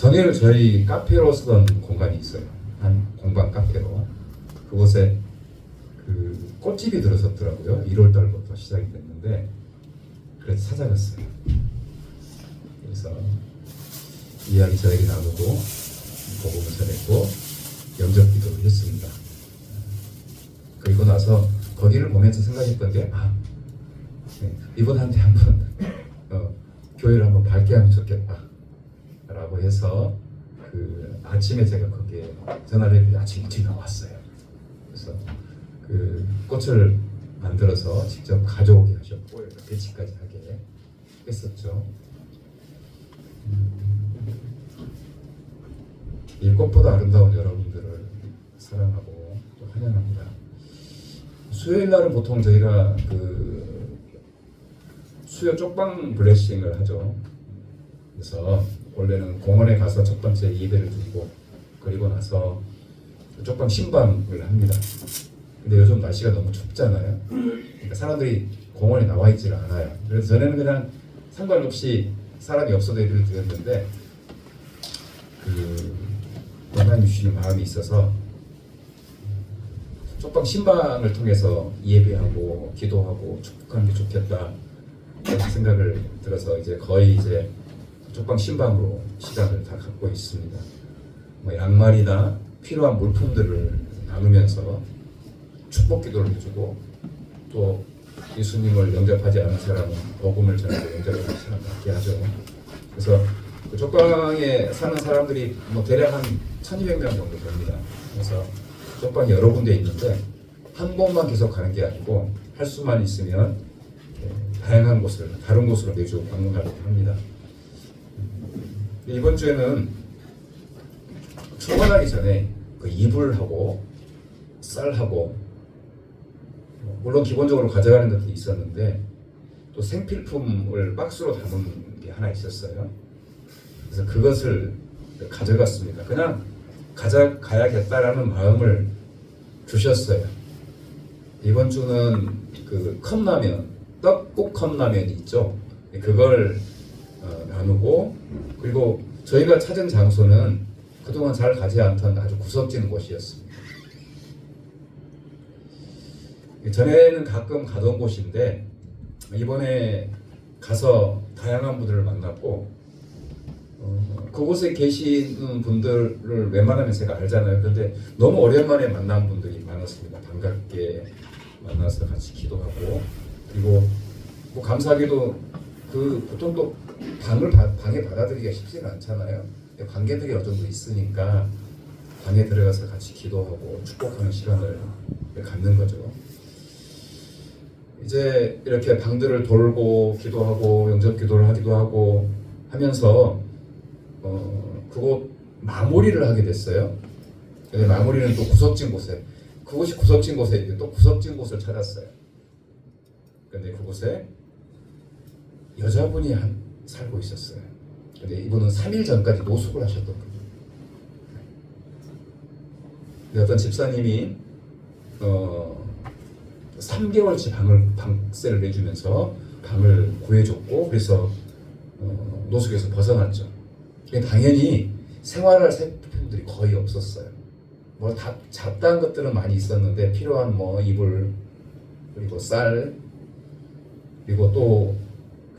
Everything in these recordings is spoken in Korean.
전에 저희 카페로 쓰던 공간이 있어요. 한 공방 카페로. 그곳에 그 꽃집이 들어섰더라고요. 1월 달부터 시작이 됐는데 그래서 찾아갔어요. 그래서 이야기 저에게 나누고 복음을 전했고 영접 기도를 했습니다. 그리고 나서 거기를 보면서 생각했던 게 이분한테 한번 교회를 한번 밝게 하면 좋겠다 라고 해서 그 아침에 제가 거기에 전화를 아침 일찍 나왔어요. 그래서 그 꽃을 만들어서 직접 가져오게 하셨고 배치까지 하게 했었죠. 이 꽃보다 아름다운 여러분들을 사랑하고 또 환영합니다. 수요일 날은 보통 저희가 그 수요 쪽방 블레싱을 하죠. 그래서 원래는 공원에 가서 첫 번째 예배를 드리고 그리고 나서 쪽방 신방을 합니다. 근데 요즘 날씨가 너무 춥잖아요. 그러니까 사람들이 공원에 나와 있지를 않아요. 그래서 전에는 그냥 상관없이 사람이 없어도 예배를 드렸는데 그 하나님 주시는 마음이 있어서 쪽방 신방을 통해서 예배하고 기도하고 축복하는 게 좋겠다 그런 생각을 들어서 이제 거의 이제 쪽방 신방으로 시간을 다 갖고 있습니다. 뭐 양말이나 필요한 물품들을 나누면서 축복 기도를 해주고 또 예수님을 영접하지 않은 사람은 복음을 전하고 영접하는 사람 갖게 하죠. 그래서 그 쪽방에 사는 사람들이 뭐 대략 한 1200명 정도 됩니다. 그래서 쪽방이 여러 군데 있는데 한 곳만 계속 가는 게 아니고 할 수만 있으면 다양한 곳을 다른 곳으로 매주 방문하려고 합니다. 이번 주에는 출발하기 전에 그 이불하고 쌀하고 물론 기본적으로 가져가는 것도 있었는데 또 생필품을 박스로 담은 게 하나 있었어요. 그래서 그것을 가져갔습니다. 그냥 가져가야겠다라는 마음을 주셨어요. 이번 주는 그 컵라면, 떡국 컵라면이 있죠. 그걸 나누고 그리고 저희가 찾은 장소는 그동안 잘 가지 않던 아주 구석진 곳이었습니다. 전에는 가끔 가던 곳인데 이번에 가서 다양한 분들을 만났고 그곳에 계시는 분들을 웬만하면 제가 알잖아요. 그런데 너무 오랜만에 만난 분들이 많았습니다. 반갑게 만나서 같이 기도하고 그리고 뭐 감사하게도 그 보통 또 방에 받아들이기가 쉽지는 않잖아요. 관계들이 어느 정도 있으니까 방에 들어가서 같이 기도하고 축복하는 시간을 갖는 거죠. 이제 이렇게 방들을 돌고 기도하고 영접 기도를 하기도 하고 하면서 그곳 마무리를 하게 됐어요. 근데 마무리는 또 구석진 곳에 그곳이 구석진 곳에 또 구석진 곳을 찾았어요. 근데 그곳에 여자분이 살고 있었어요. 근데 이분은 3일 전까지 노숙을 하셨던 분이에요. 어떤 집사님이 3개월치 방세를 내주면서 방을 구해줬고 그래서 노숙에서 벗어났죠. 당연히 생활할 생필품들이 거의 없었어요. 뭐 잡다한 것들은 많이 있었는데 필요한 뭐 이불 그리고 쌀 그리고 또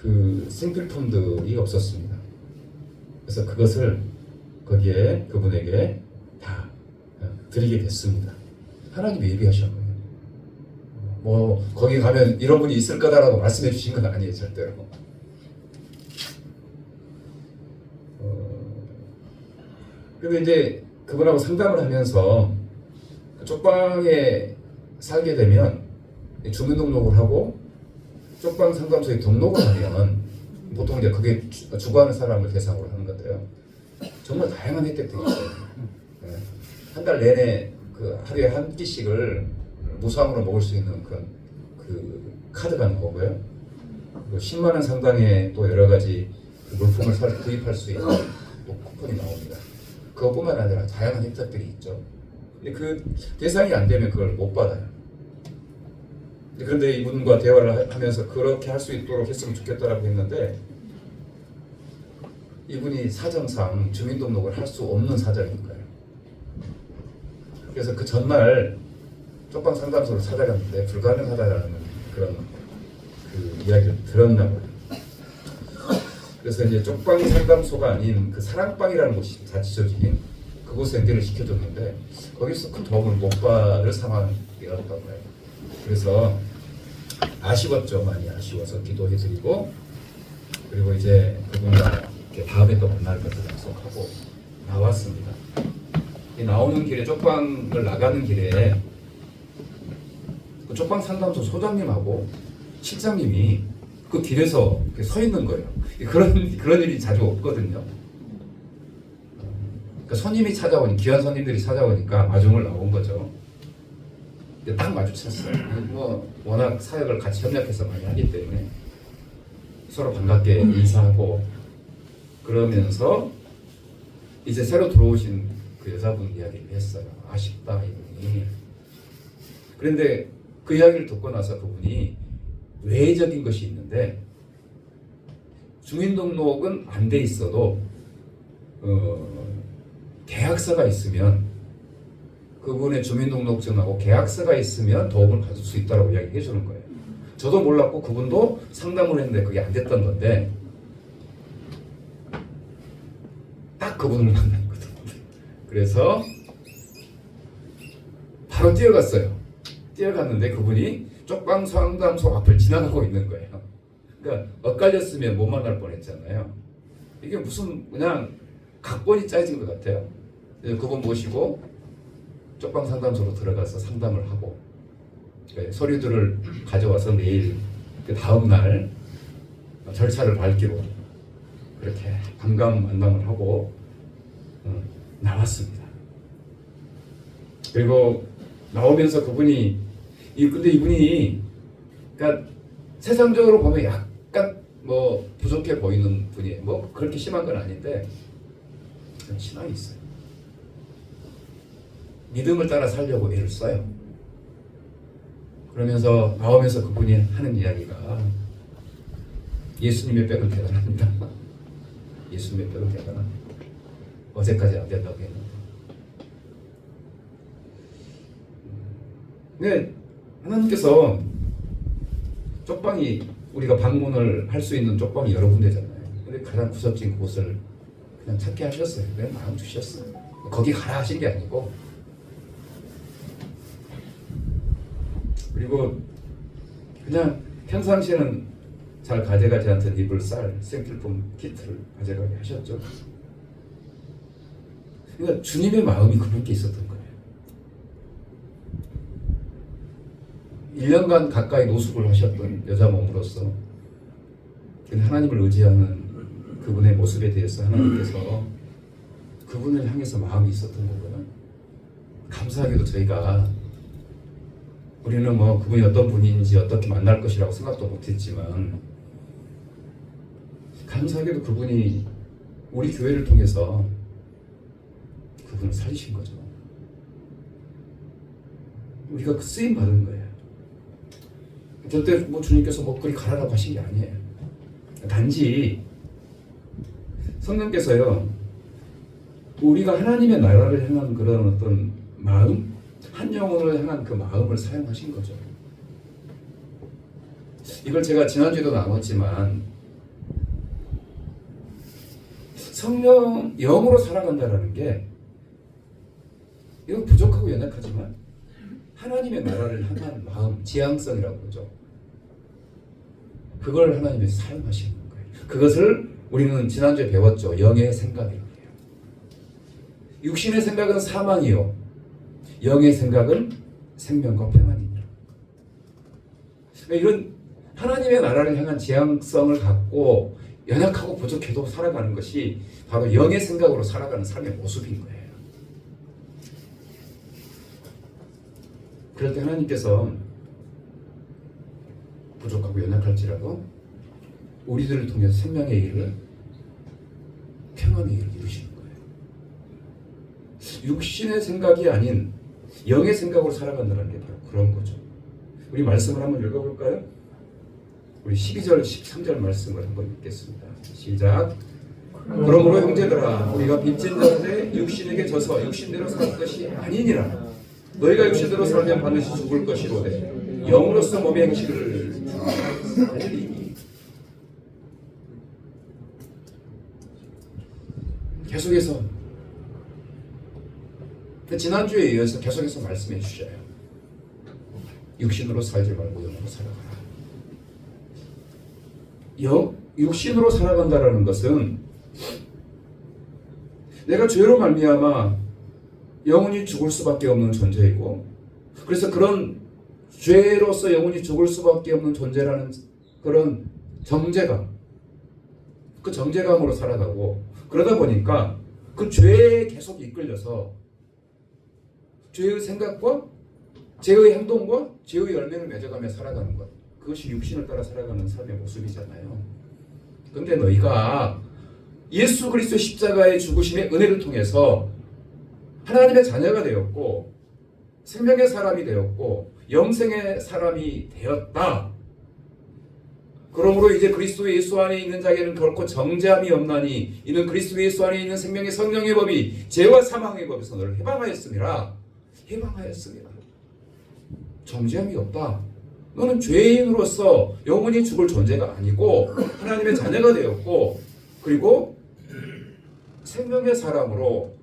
그 생필품들이 없었습니다. 그래서 그것을 거기에 그분에게 다 드리게 됐습니다. 하나님이 예비하신 거예요. 뭐 거기 가면 이런 분이 있을 거다라고 말씀해 주신 건 아니에요. 절대로. 근데 이제 그분하고 상담을 하면서 쪽방에 살게 되면 주민등록을 하고 쪽방 상담소에 등록을 하면 보통 이제 그게 주거하는 사람을 대상으로 하는 건데요. 정말 다양한 혜택들이 있어요. 한 달 내내 그 하루에 한 끼씩을 무상으로 먹을 수 있는 그 카드가 나오고요. 그리고 10만 원 상당의 또 여러 가지 물품을 구입할 수 있는 또 쿠폰이 나옵니다. 그것뿐만 아니라 다양한 혜택들이 있죠. 근데 그 대상이 안 되면 그걸 못 받아요. 그런데 이분과 대화를 하면서 그렇게 할 수 있도록 했으면 좋겠다라고 했는데 이분이 사정상 주민등록을 할 수 없는 사정인 거예요. 그래서 그 전날 쪽방 상담소를 찾아갔는데 불가능하다라는 그런 그 이야기를 들었나 봐요. 그래서 이제 쪽방 상담소가 아닌 그 사랑방이라는 곳이 자치조직인 그곳에 연결을 시켜줬는데 거기서 큰 도움을 못 받을 상황이었던 거예요. 그래서 아쉬웠죠. 많이 아쉬워서 기도해드리고, 그리고 이제 그분과 다음에 또 만날 것을 약속하고 나왔습니다. 이 나오는 길에 쪽방을 나가는 길에 그 쪽방 상담소 소장님하고 실장님이 그 길에서 이렇게 서 있는 거예요. 그런 일이 자주 없거든요. 그러니까 손님이 찾아오니, 귀한 손님들이 찾아오니까 마중을 나온 거죠. 근데 딱 마주쳤어요. 뭐 워낙 사역을 같이 협력해서 많이 하기 때문에 서로 반갑게 인사하고 그러면서 이제 새로 들어오신 그 여자분 이야기를 했어요. 아쉽다 이분이. 그런데 그 이야기를 듣고 나서 그분이 외적인 것이 있는데 주민등록은 안 돼 있어도 계약서가 있으면, 그분의 주민등록증하고 계약서가 있으면 도움을 받을 수 있다고 이야기해 주는 거예요. 저도 몰랐고 그분도 상담을 했는데 그게 안 됐던 건데 딱 그분을 만났거든요. 그래서 바로 뛰어갔는데 그분이 쪽방 상담소 앞을 지나가고 있는 거예요. 그러니까 엇갈렸으면 못 만날 뻔했잖아요. 이게 무슨 그냥 각본이 짜여진 것 같아요. 그분 모시고 쪽방 상담소로 들어가서 상담을 하고 서류들을 가져와서 내일 그 다음 날 절차를 밟기로 그렇게 반가운 만남을 하고 나왔습니다. 그리고 나오면서 그분이 근데 이분이 그러니까 세상적으로 보면 약간 뭐 부족해 보이는 분이에요. 뭐 그렇게 심한 건 아닌데 신앙이 있어요. 믿음을 따라 살려고 애를 써요. 그러면서 나오면서 그분이 하는 이야기가 예수님의 뼈는 대단합니다. 예수님의 뼈는 대단합니다. 어제까지 안 된다고 했는데. 근데 하나님께서 쪽방이 우리가 방문을 할 수 있는 쪽방이 여러 군데잖아요. 근데 가장 구석진 곳을 그냥 찾게 하셨어요. 그냥 마음 주셨어요. 거기 가라 하신 게 아니고. 그리고 그냥 평상시에는 잘 가져가지 않던 이불, 쌀, 생필품 키트를 가져가게 하셨죠. 그러니까 주님의 마음이 그분께 있었던 거예요. 1년간 가까이 노숙을 하셨던 여자 몸으로서 하나님을 의지하는 그분의 모습에 대해서 하나님께서 그분을 향해서 마음이 있었던 거고요. 감사하게도 저희가 우리는 뭐 그분이 어떤 분인지 어떻게 만날 것이라고 생각도 못했지만 감사하게도 그분이 우리 교회를 통해서 그분을 살리신 거죠. 우리가 그 쓰임 받은 거예요. 절대 뭐 주님께서 뭐 그리 가라라고 하신 게 아니에요. 단지 성령께서요, 우리가 하나님의 나라를 향한 그런 어떤 마음, 한 영혼을 향한 그 마음을 사용하신 거죠. 이걸 제가 지난주에도 나눴지만 성령 영으로 살아간다라는 게 이건 부족하고 연약하지만 하나님의 나라를 향한 마음, 지향성이라고 그러죠. 그걸 하나님이 사용하시는 거예요. 그것을 우리는 지난주에 배웠죠. 영의 생각이라고 해요. 육신의 생각은 사망이요, 영의 생각은 생명과 평안이니라. 이런 하나님의 나라를 향한 지향성을 갖고 연약하고 부족해도 살아가는 것이 바로 영의 생각으로 살아가는 삶의 모습인 거예요. 그럴 때 하나님께서 부족하고 연약할지라도 우리들을 통해서 생명의 일을, 평안의 일을 이루시는 거예요. 육신의 생각이 아닌 영의 생각으로 살아간다는 게 바로 그런 거죠. 우리 말씀을 한번 읽어볼까요? 우리 12절, 13절 말씀을 한번 읽겠습니다. 시작. 그러므로 형제들아 우리가 빚진 자들의 육신에게 져서 육신대로 살 것이 아니니라. 너희가 육신대로 살면 반드시 죽을 것이로되 영으로서 몸의 행실을 하리니. 계속해서 지난주에 이어서 계속해서 말씀해 주셔요. 육신으로 살지 말고 영으로 살아가라. 육신으로 살아간다라는 것은 내가 죄로 말미암아 영혼이 죽을 수밖에 없는 존재이고, 그래서 그런 죄로서 영혼이 죽을 수밖에 없는 존재라는 그런 정죄감, 그 정죄감으로 살아가고, 그러다 보니까 그 죄에 계속 이끌려서 죄의 생각과 죄의 행동과 죄의 열매를 맺어가며 살아가는 것, 그것이 육신을 따라 살아가는 삶의 모습이잖아요. 그런데 너희가 예수 그리스도 십자가의 죽으심의 은혜를 통해서 하나님의 자녀가 되었고 생명의 사람이 되었고 영생의 사람이 되었다. 그러므로 이제 그리스도 예수 안에 있는 자에게는 결코 정죄함이 없나니 이는 그리스도 예수 안에 있는 생명의 성령의 법이 죄와 사망의 법에서 너를 해방하였습니다. 해방하였습니다. 정죄함이 없다. 너는 죄인으로서 영원히 죽을 존재가 아니고 하나님의 자녀가 되었고, 그리고 생명의 사람으로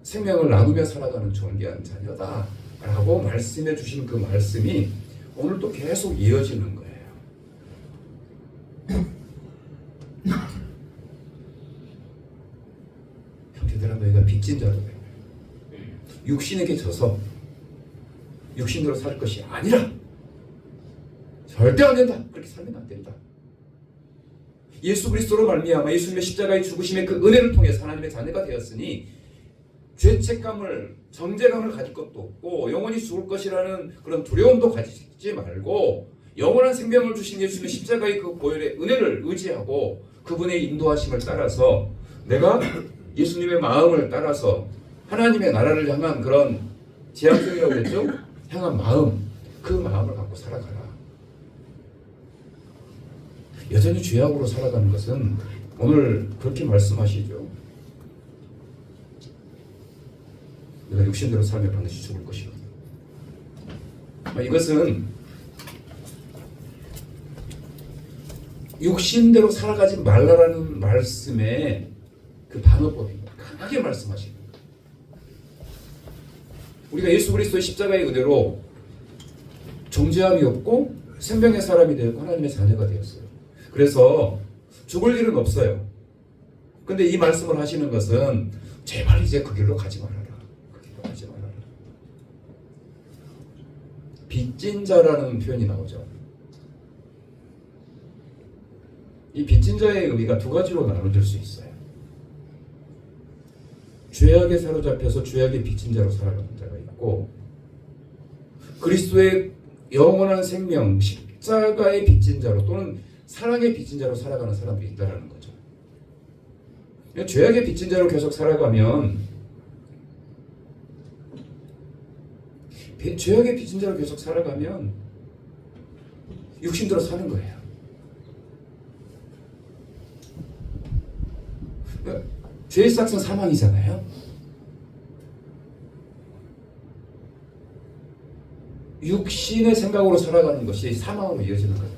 생명을 나누며 살아가는 존귀한 자녀다 라고 말씀해 주신 그 말씀이 오늘 또 계속 이어지는 거예요. 형제들아 너희가 빚진 자로 육신에게 져서 육신대로 살 것이 아니라, 절대 안 된다. 그렇게 살면 안 된다. 예수 그리스도로 말미암아 예수님의 십자가의 죽으심의 그 은혜를 통해 하나님의 자녀가 되었으니 죄책감을, 정죄감을 가질 것도 없고 영원히 죽을 것이라는 그런 두려움도 가지지 말고 영원한 생명을 주신 예수님의 십자가의 그 보혈의 은혜를 의지하고 그분의 인도하심을 따라서 내가 예수님의 마음을 따라서 하나님의 나라를 향한 그런 지향성이라고 했죠? 향한 마음, 그 마음을 갖고 살아가라. 여전히 죄악으로 살아가는 것은 오늘 그렇게 말씀하시죠. 내가 육신대로 살면 반드시 죽을 것이거든. 이것은 육신대로 살아가지 말라라는 말씀의 그 반어법입니다. 강하게 말씀하십니다. 우리가 예수 그리스도의 십자가의 은혜로 정죄함이 없고 생명의 사람이 되었고 하나님의 자녀가 되었어요. 그래서 죽을 일은 없어요. 근데 이 말씀을 하시는 것은 제발 이제 그 길로 가지 말아라. 그 길로 가지 말아라. 빚진 자라는 표현이 나오죠. 이 빚진 자의 의미가 두 가지로 나눠질 수 있어요. 죄악에 사로잡혀서 죄악의 빚진 자로 살아가는 자가 있고, 그리스도의 영원한 생명, 십자가의 빚진 자로 또는 사랑의 빚진 자로 살아가는 사람들이 있다는 거죠. 죄악의 빚진 자로 계속 살아가면, 죄악의 빚진 자로 계속 살아가면 육신대로 사는 거예요. 죄의 삭은 사망이잖아요. 육신의 생각으로 살아가는 것이 사망으로 이어지는 거예요.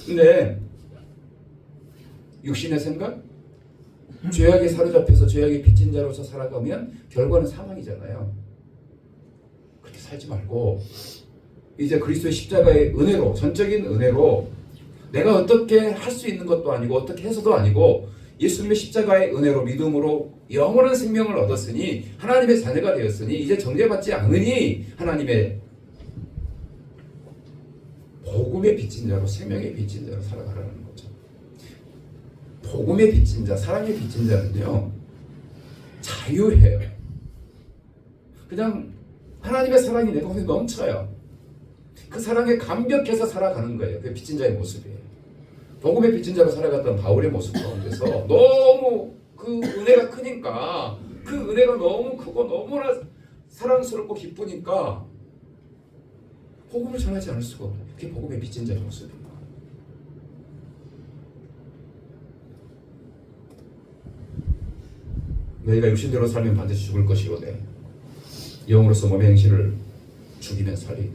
근데 육신의 생각, 죄악에 사로잡혀서 죄악에 빚진 자로서 살아가면 결과는 사망이잖아요. 그렇게 살지 말고 이제 그리스도의 십자가의 은혜로, 전적인 은혜로 내가 어떻게 할 수 있는 것도 아니고 어떻게 해서도 아니고 예수님의 십자가의 은혜로 믿음으로 영원한 생명을 얻었으니 하나님의 자녀가 되었으니 이제 정죄받지 않으니 하나님의 복음의 빚진 자로, 생명의 빚진 자로 살아가라는 거죠. 복음의 빚진 자, 사랑의 빚진 자는요 자유해요. 그냥 하나님의 사랑이 내 가운데 넘쳐요. 그 사랑에 감격해서 살아가는 거예요. 그게 빚진 자의 모습이에요. 복음의 빚진 자로 살아갔던 바울의 모습 가운데서 너무 그 은혜가 크니까, 그 은혜가 너무 크고 너무나 사랑스럽고 기쁘니까 복음을 전하지 않을 수가 없어요. 그게 복음의 빚진 자의 모습입니다. 너희가 육신대로 살면 반드시 죽을 것이로되 영으로서 몸의 행실을 죽이면 살리리.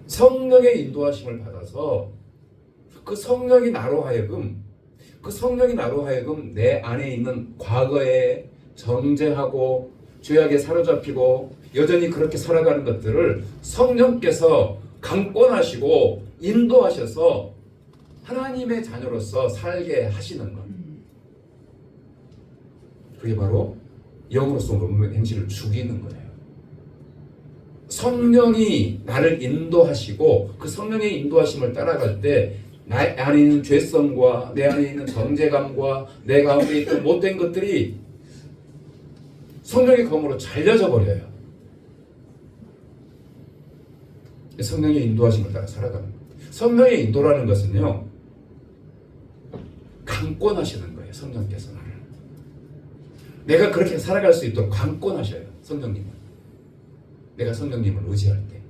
성령의 인도하심을 받아서 그 성령이 나로 하여금 내 안에 있는 과거에 정죄하고 죄악에 사로잡히고 여전히 그렇게 살아가는 것들을 성령께서 강권하시고 인도하셔서 하나님의 자녀로서 살게 하시는 것. 그게 바로 영으로서 몸의 행실을 죽이는 거예요. 성령이 나를 인도하시고 그 성령의 인도하심을 따라갈 때 내 안에 있는 죄성과 내 안에 있는 정죄감과 내 가운데 있던 못된 것들이 성령의 검으로 잘려져 버려요. 성령의 인도하심을 따라 살아가는 거예요. 성령의 인도라는 것은요, 강권하시는 거예요. 성령께서 나를. 내가 그렇게 살아갈 수 있도록 강권하셔요. 성령님은. 내가 성령님을 의지할 때.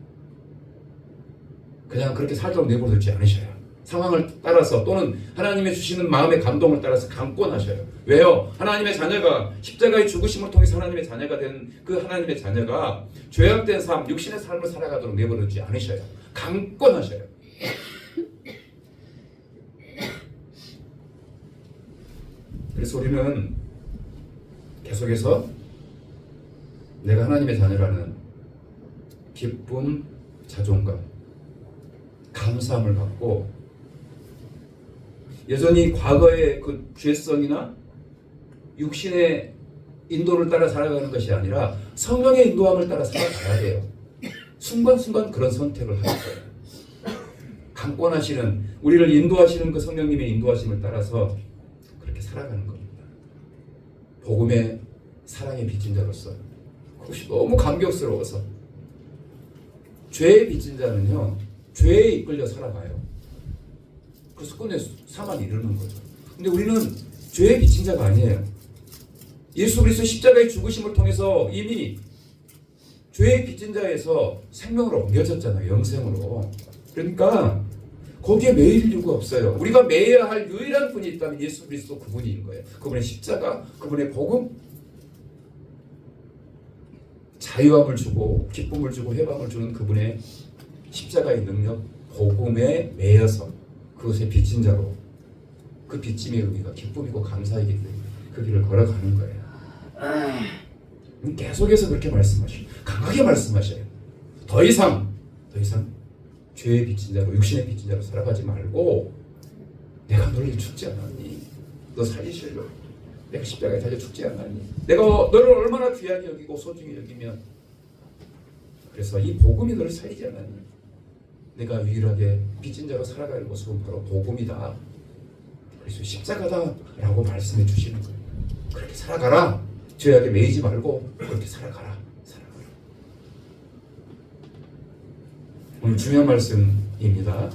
그냥 그렇게 살도록 내버려두지 않으셔요. 상황을 따라서 또는 하나님의 주시는 마음의 감동을 따라서 강권하셔요. 왜요? 하나님의 자녀가 십자가의 죽으심을 통해서 하나님의 자녀가 된 그 하나님의 자녀가 죄악된 삶, 육신의 삶을 살아가도록 내버려두지 않으셔요. 강권하셔요. 그래서 우리는 계속해서 내가 하나님의 자녀라는 기쁨, 자존감, 감사함을 갖고 여전히 과거의 그 죄성이나 육신의 인도를 따라 살아가는 것이 아니라 성령의 인도함을 따라 살아가야 돼요. 순간순간 그런 선택을 하는 거예요. 강권하시는, 우리를 인도하시는 그 성령님의 인도하심을 따라서 그렇게 살아가는 겁니다. 복음의 사랑의 빚진 자로서 그것이 너무 감격스러워서. 죄의 빚진 자는요, 죄에 이끌려 살아가요. 그래서 끝내 사만 이르는 거죠. 근데 우리는 죄의 빚진 자가 아니에요. 예수 그리스도 십자가의 죽으심을 통해서 이미 죄의 빚진 자에서 생명으로 옮겨졌잖아요. 영생으로. 그러니까 거기에 매일 이유가 없어요. 우리가 매여야 할 유일한 분이 있다면 예수 그리스도 그분인 거예요. 그분의 십자가, 그분의 복음, 자유함을 주고 기쁨을 주고 해방을 주는 그분의 십자가의 능력, 복음에 매여서 그것의 빚진 자로, 그 빚짐의 의미가 기쁨이고 감사이기 때문에 그 길을 걸어가는 거예요. 계속해서 그렇게 말씀하셔요. 강하게 말씀하셔요. 더 이상 죄의 빚진 자로, 육신의 빚진 자로 살아가지 말고 내가 너를 죽지 않았니? 너 살리시려고 내가 십자가에 달려 죽지 않았니? 내가 너를 얼마나 귀하게 여기고 소중히 여기면, 그래서 이 복음이 너를 살리지 않았니? 내가 유일하게 빚진 자로 살아갈 모습은 바로 복음이다. 그래서 십자가다라고 말씀해 주시는 거예요. 그렇게 살아가라. 죄악에 매이지 말고 그렇게 살아가라. 오늘 중요한 말씀입니다.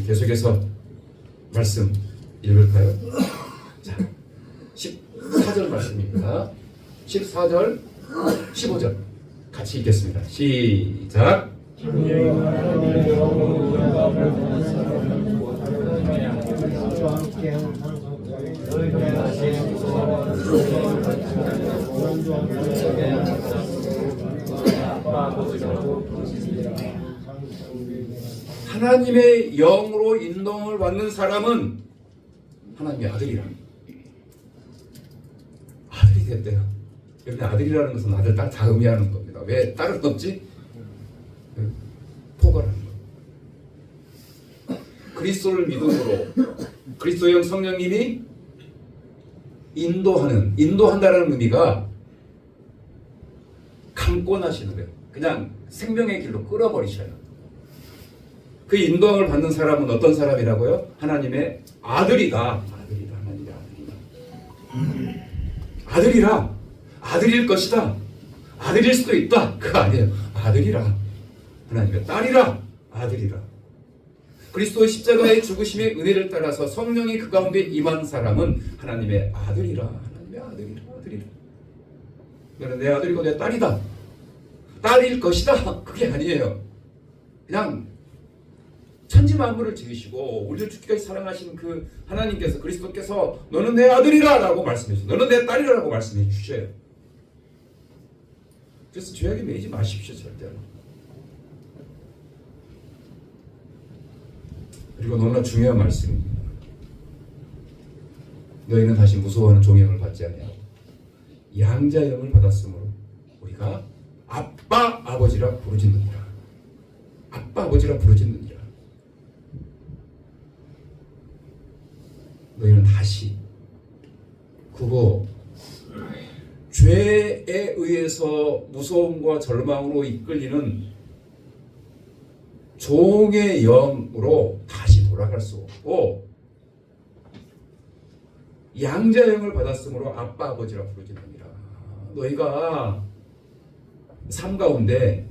계속해서 말씀 읽을까요? 자, 14절 말씀입니다. 14절, 15절 같이 읽겠습니다. 시작. 하나님의 영으로 인도를 받는 사람은 하나님의 아들이라. 아들이 됐대요. 여기 아들이라는 것은 아들, 딸 다 의미하는 겁니다. 왜 딸은 없지? 포괄하는 거. 그리스도를 믿음으로 그리스도의 성령님이 인도한다는 의미가 강권하시는 거예요. 그냥 생명의 길로 끌어버리셔요. 그 인도함을 받는 사람은 어떤 사람이라고요? 하나님의 아들이다. 하나님의 아들이라. 아들일 것이다. 아들일 수도 있다. 그거 아니에요. 아들이라. 하나님의 딸이라. 아들이라. 그리스도의 십자가의 죽으심의 은혜를 따라서 성령이 그 가운데 임한 사람은 하나님의 아들이라. 하나님의 아들이라. 너는 내 아들이고 내 딸이다. 딸일 것이다. 그게 아니에요. 그냥 천지 만물을 지으시고 우리를 죽기까지 사랑하신 그 하나님께서, 그리스도께서 너는 내 아들이라 라고 말씀해 주세요. 너는 내 딸이라 라고 말씀해 주셔요. 그래서 죄악에 매이지 마십시오. 절대로. 그리고 너무나 중요한 말씀입니다. 너희는 다시 무서워하는 종의 영을 받지 아니하고 양자의 영을 받았으므로 우리가 아빠 아버지라 부르짖느니라. 아빠 아버지라 부르짖느니라. 너희는 다시 그거 죄에 의해서 무서움과 절망으로 이끌리는 종의 영으로 다시 돌아갈 수 없고 양자의 영을 받았으므로 아빠 아버지라 부르짖느니라. 너희가 삶 가운데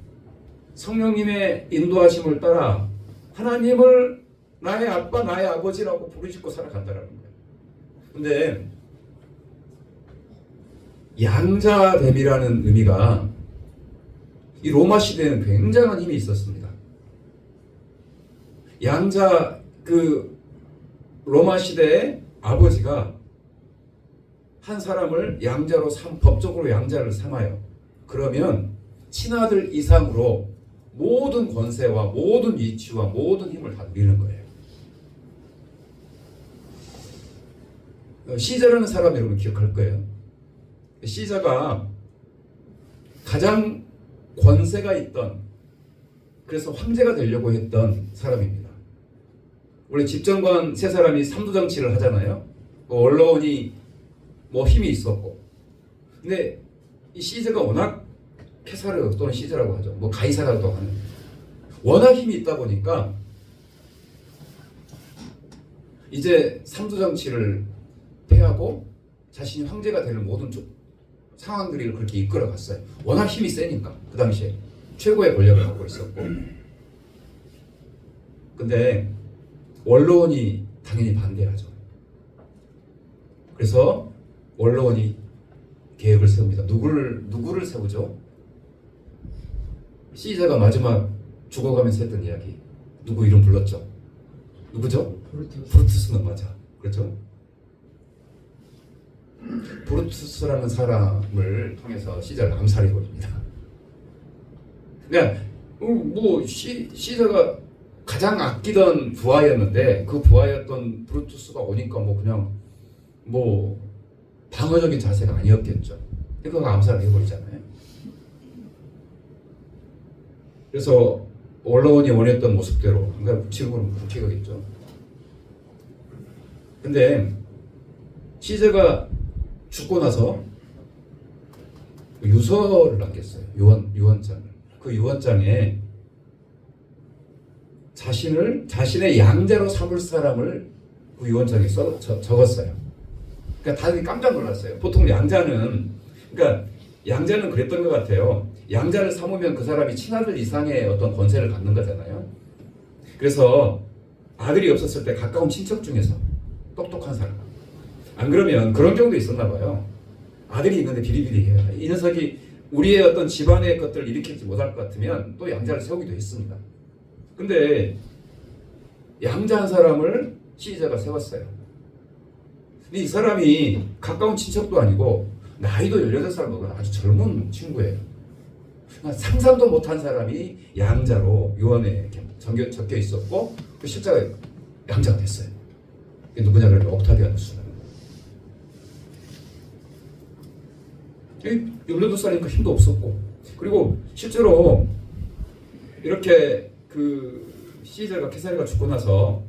성령님의 인도하심을 따라 하나님을 나의 아빠 나의 아버지라고 부르짖고 살아간다는 거예요. 근데 양자됨이라는 의미가 이 로마 시대에는 굉장한 힘이 있었습니다. 양자, 그 로마 시대의 아버지가 한 사람을 양자로 법적으로 양자를 삼아요. 그러면 친아들 이상으로 모든 권세와 모든 위치와 모든 힘을 다 누리는 거예요. 시저라는 사람 여러분 기억할 거예요. 시저가 가장 권세가 있던, 그래서 황제가 되려고 했던 사람입니다. 원래 집정관 세 사람이 삼두정치를 하잖아요. 원로원이 힘이 있었고, 근데 이 시저가 워낙, 케사르 또는 시저라고 하죠. 가이사라도 하는, 워낙 힘이 있다 보니까 이제 삼두정치를 패하고 자신이 황제가 되는 모든 상황들을 그렇게 이끌어갔어요. 워낙 힘이 세니까 그 당시에 최고의 권력을 갖고 있었고. 근데 원로원이 당연히 반대하죠. 그래서 원로원이 계획을 세웁니다. 누구를 세우죠? 시저가 마지막 죽어가면서 했던 이야기, 누구 이름 불렀죠? 누구죠? 브루투스는 맞아. 그렇죠? 브루투스라는 사람을 통해서 시저를 암살해 버립니다. 그러니까 시저가 가장 아끼던 부하였는데 그 부하였던 브루투스가 오니까 그냥 방어적인 자세가 아니었겠죠. 그러니까 암살을 해버리잖아요. 그래서 원로원이 원했던 모습대로, 그러니까 지금은 그렇게 가겠죠. 근데 시저가 죽고 나서 유서를 남겼어요. 유언장을. 그 유언장에 자신의 양자로 삼을 사람을 그 유언장에 적었어요. 그러니까 다들 깜짝 놀랐어요. 보통 양자는 그랬던 것 같아요. 양자를 삼으면 그 사람이 친아들 이상의 어떤 권세를 갖는 거잖아요. 그래서 아들이 없었을 때 가까운 친척 중에서 똑똑한 사람, 안 그러면 그런 경우도 있었나 봐요. 아들이 있는데 비리비리해요. 이 녀석이 우리의 어떤 집안의 것들을 일으키지 못할 것 같으면 또 양자를 세우기도 했습니다. 근데 양자 한 사람을 시저가 세웠어요. 근데 이 사람이 가까운 친척도 아니고 나이도 18살 먹은 아주 젊은 친구예요. 상상도 못한 사람이 양자로 유언에 적혀 있었고 그 실제가 양자가 됐어요. 그게 누구냐 그러면 옥타비아누스라는 거예요. 18살이니까 힘도 없었고, 그리고 실제로 이렇게 그 시저가 케사리가 죽고 나서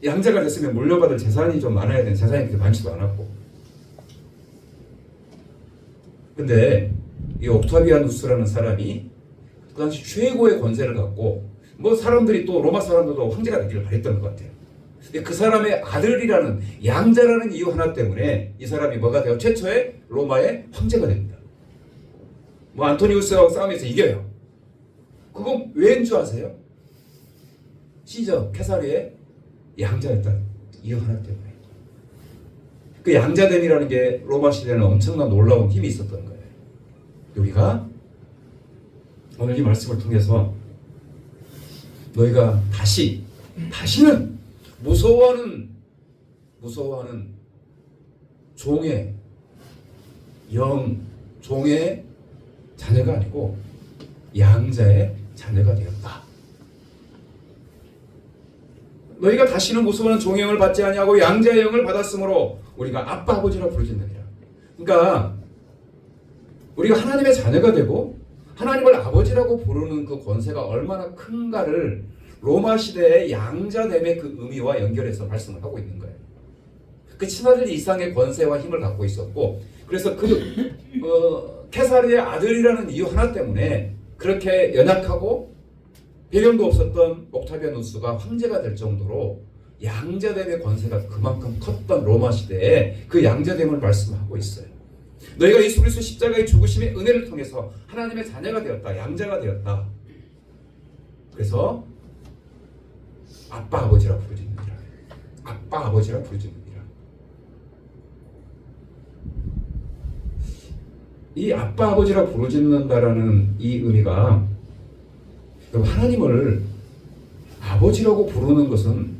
양자가 됐으면 물려받을 재산이 좀 많아야 되는, 재산이 그렇게 많지도 않았고, 근데 이 옥타비아누스라는 사람이 그 당시 최고의 권세를 갖고 사람들이 또 로마 사람들도 황제가 되기를 바랬던 것 같아요. 근데 그 사람의 아들이라는 양자라는 이유 하나 때문에 이 사람이 뭐가 돼요? 최초의 로마의 황제가 됩니다. 안토니우스하고 싸움에서 이겨요. 그건 왜인 줄 아세요? 시저 케사르의 양자였다는 이유 하나 때문에. 그 양자됨이라는 게 로마 시대에는 엄청난 놀라운 힘이 있었던 거예요. 우리가 오늘 이 말씀을 통해서 너희가 다시는 무서워하는 종의 종의 자녀가 아니고 양자의 자녀가 되었다. 너희가 다시는 무서워하는 종의 영을 받지 아니하고 양자의 영을 받았으므로 우리가 아빠 아버지라 부르짖느니라. 그러니까 우리가 하나님의 자녀가 되고 하나님을 아버지라고 부르는 그 권세가 얼마나 큰가를 로마 시대의 양자됨의 그 의미와 연결해서 말씀을 하고 있는 거예요. 그 친아들 이상의 권세와 힘을 갖고 있었고, 그래서 케사르의 아들이라는 이유 하나 때문에 그렇게 연약하고 배경도 없었던 옥타비아누스가 황제가 될 정도로 양자됨의 권세가 그만큼 컸던 로마 시대에 그 양자됨을 말씀하고 있어요. 너희가 예수 그리스도 십자가의 죽으심의 은혜를 통해서 하나님의 자녀가 되었다. 양자가 되었다. 그래서 아빠 아버지라 부르짖느니라. 아빠 아버지라 부르짖느니라. 이 아빠 아버지라 부르짖는다라는 이 의미가, 하나님을 아버지라고 부르는 것은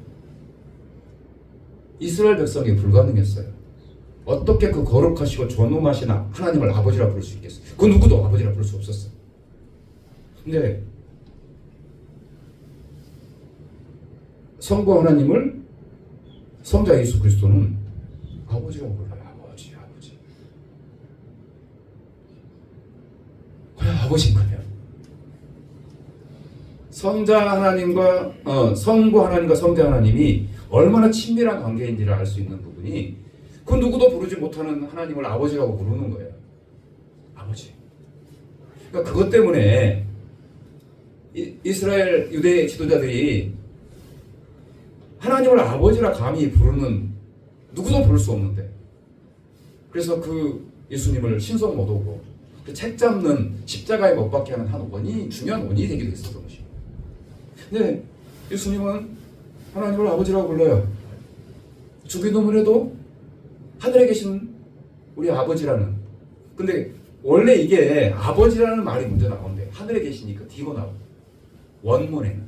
이스라엘 백성이 불가능했어요. 어떻게 그 거룩하시고 존엄하신 하나님을 아버지라 부를 수 있겠어요? 그 누구도 아버지라 부를 수 없었어요. 근데 성부 하나님을 성자 예수 그리스도는 아버지라고 불러요. 아버지. 그냥 아버지인가요? 성부 하나님과 성자 하나님이 얼마나 친밀한 관계인지를 알 수 있는 부분이, 그 누구도 부르지 못하는 하나님을 아버지라고 부르는 거예요. 아버지. 그러니까 그것 때문에 이스라엘 유대 지도자들이 하나님을 아버지라 감히 부르는, 누구도 부를 수 없는데, 그래서 그 예수님을 신성 모독으로 그 책 잡는 십자가에 못 박게 하는 중요한 원인이 되기도 했었던 것이에요. 근데 예수님은 하나님을 아버지라고 불러요. 주기도문 해도 하늘에 계신 우리 아버지라는. 근데 원래 이게 아버지라는 말이 먼저 나오는데 하늘에 계시니까 뒤로 나오고, 원문에는.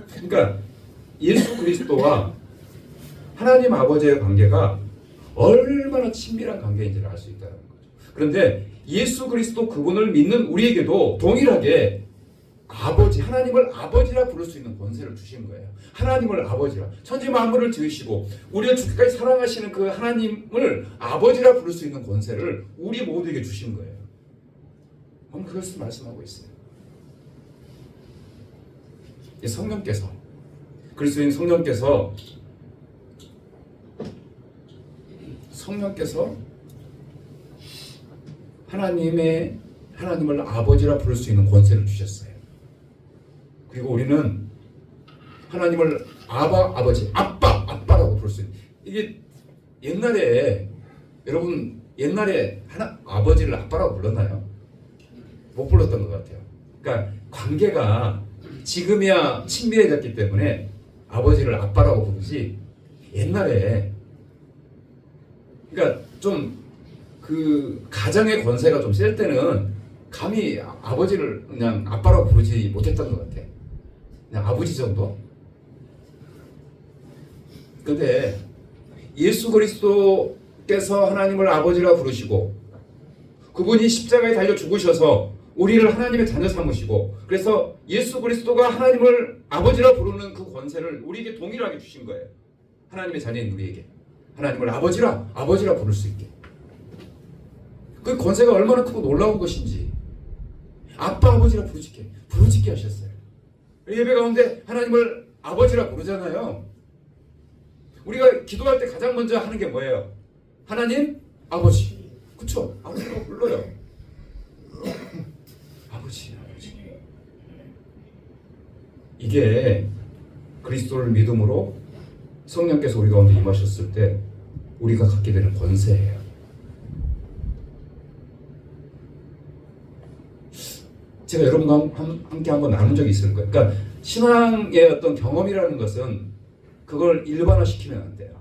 그러니까 예수 그리스도와 하나님 아버지의 관계가 얼마나 친밀한 관계인지를 알 수 있다는 거죠. 그런데 예수 그리스도 그분을 믿는 우리에게도 동일하게 하나님을 아버지라 부를 수 있는 권세를 주신 거예요. 하나님을 아버지라, 천지 만물을 지으시고 우리를 죽기까지 사랑하시는 그 하나님을 아버지라 부를 수 있는 권세를 우리 모두에게 주신 거예요. 오늘 그것을 말씀하고 있어요. 성령께서, 그리스도인 성령께서 하나님을 아버지라 부를 수 있는 권세를 주셨어요. 그리고 우리는 하나님을 아빠라고 부를 수 있는, 이게 여러분 옛날에 아버지를 아빠라고 불렀나요? 못 불렀던 것 같아요. 그러니까 관계가 지금이야 친밀해졌기 때문에 아버지를 아빠라고 부르지, 옛날에, 그러니까 좀 그 가정의 권세가 좀 셀 때는 감히 아버지를 그냥 아빠라고 부르지 못했던 것 같아. 그냥 아버지 정도. 근데 예수 그리스도께서 하나님을 아버지라 부르시고, 그분이 십자가에 달려 죽으셔서 우리를 하나님의 자녀 삼으시고, 그래서 예수 그리스도가 하나님을 아버지라 부르는 그 권세를 우리에게 동일하게 주신 거예요. 하나님의 자녀인 우리에게 하나님을 아버지라 부를 수 있게. 그 권세가 얼마나 크고 놀라운 것인지 아빠 아버지라 부르짖게 하셨어요. 예배 가운데 하나님을 아버지라 부르잖아요. 우리가 기도할 때 가장 먼저 하는 게 뭐예요? 하나님 아버지. 그쵸? 아버지라고 불러요. 아버지. 이게 그리스도를 믿음으로 성령께서 우리 가운데 임하셨을 때 우리가 갖게 되는 권세예요. 제가 여러분과 함께 한번 나눈 적이 있을 거예요. 그러니까 신앙의 어떤 경험이라는 것은 그걸 일반화시키면 안 돼요.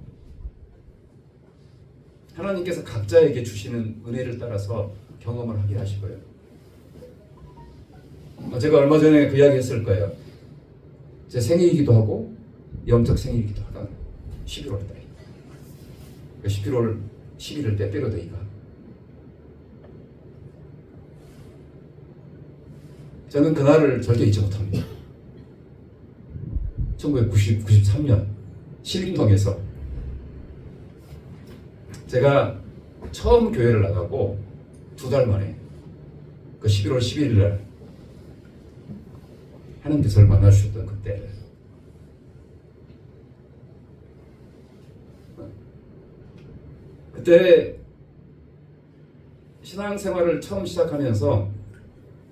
하나님께서 각자에게 주시는 은혜를 따라서 경험을 하게 하시고요. 제가 얼마 전에 그 이야기 했을 거예요. 제 생일이기도 하고 영적 생일이기도 하다. 11월 달. 11월 11일 때 빼로데이가. 저는 그날을 절대 잊지 못합니다. 1993년 신림동에서 제가 처음 교회를 나가고 2달 만에 그 11월 11일 날 하나님께서 만나 주셨던 그때 신앙생활을 처음 시작하면서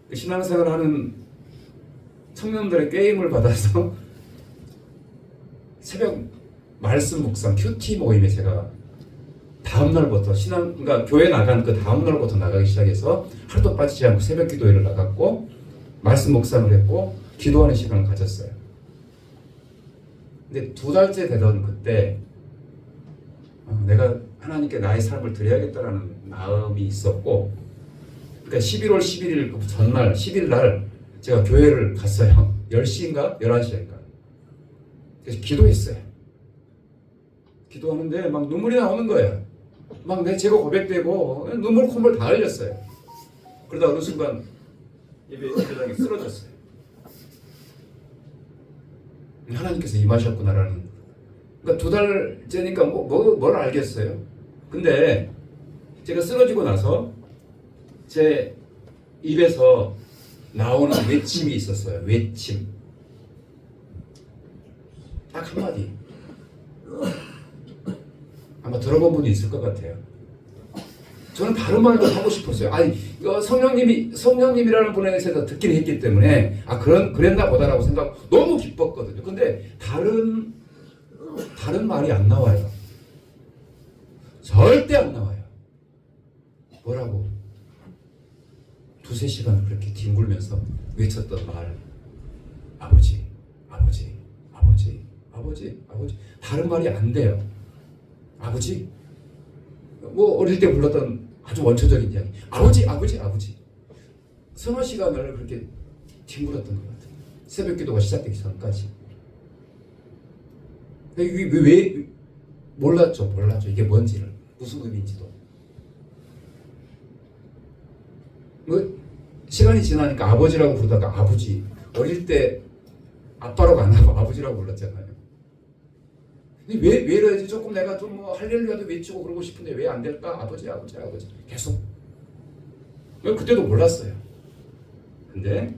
그 신앙생활을 하는 청년들의 게임을 받아서 새벽 말씀 묵상 큐티 모임에 제가 다음 날부터 그러니까 교회 나간 그 다음 날부터 나가기 시작해서 하루도 빠지지 않고 새벽 기도회를 나갔고 말씀 묵상을 했고 기도하는 시간을 가졌어요. 근데 2달째 되던 그때 내가 하나님께 나의 삶을 드려야겠다라는 마음이 있었고, 그러니까 11월 11일 그 전날 10일 날 제가 교회를 갔어요. 10시인가 11시인가. 그래서 기도했어요. 기도하는데 막 눈물이 나오는 거예요. 막 내 죄가 고백되고 눈물 콧물 다 흘렸어요. 그러다 어느 순간 예배당에 쓰러졌어요. 하나님께서 임하셨구나라는. 그러니까 2달째니까 뭘 알겠어요. 근데 제가 쓰러지고 나서 제 입에서 나오는 외침이 있었어요. 외침. 딱 한마디. 아마 들어본 분이 있을 것 같아요. 저는 다른 말도 하고 싶었어요. 아니, 성령님이라는 분에서 듣긴 했기 때문에, 그랬나 보다라고 생각, 너무 기뻤거든요. 근데 다른 말이 안 나와요. 절대 안 나와요. 뭐라고? 2-3시간 그렇게 뒹굴면서 외쳤던 말. 아버지, 아버지, 아버지, 아버지, 아버지. 다른 말이 안 돼요. 아버지? 어릴 때 불렀던 아주 원초적인 이야기. 아버지, 아버지, 아버지. 서너 시간을 그렇게 뒹굴었던 것 같아요. 새벽 기도가 시작되기 전까지. 왜 몰랐죠. 이게 뭔지를. 무슨 의미인지도. 시간이 지나니까 아버지라고 부르다가 아버지. 어릴 때 아빠라고 안 하고 아버지라고 불렀잖아요. 왜 이러지? 조금 내가 좀 할렐루야도 외치고 그러고 싶은데 왜 안 될까? 아버지, 아버지, 아버지. 계속. 그때도 몰랐어요. 근데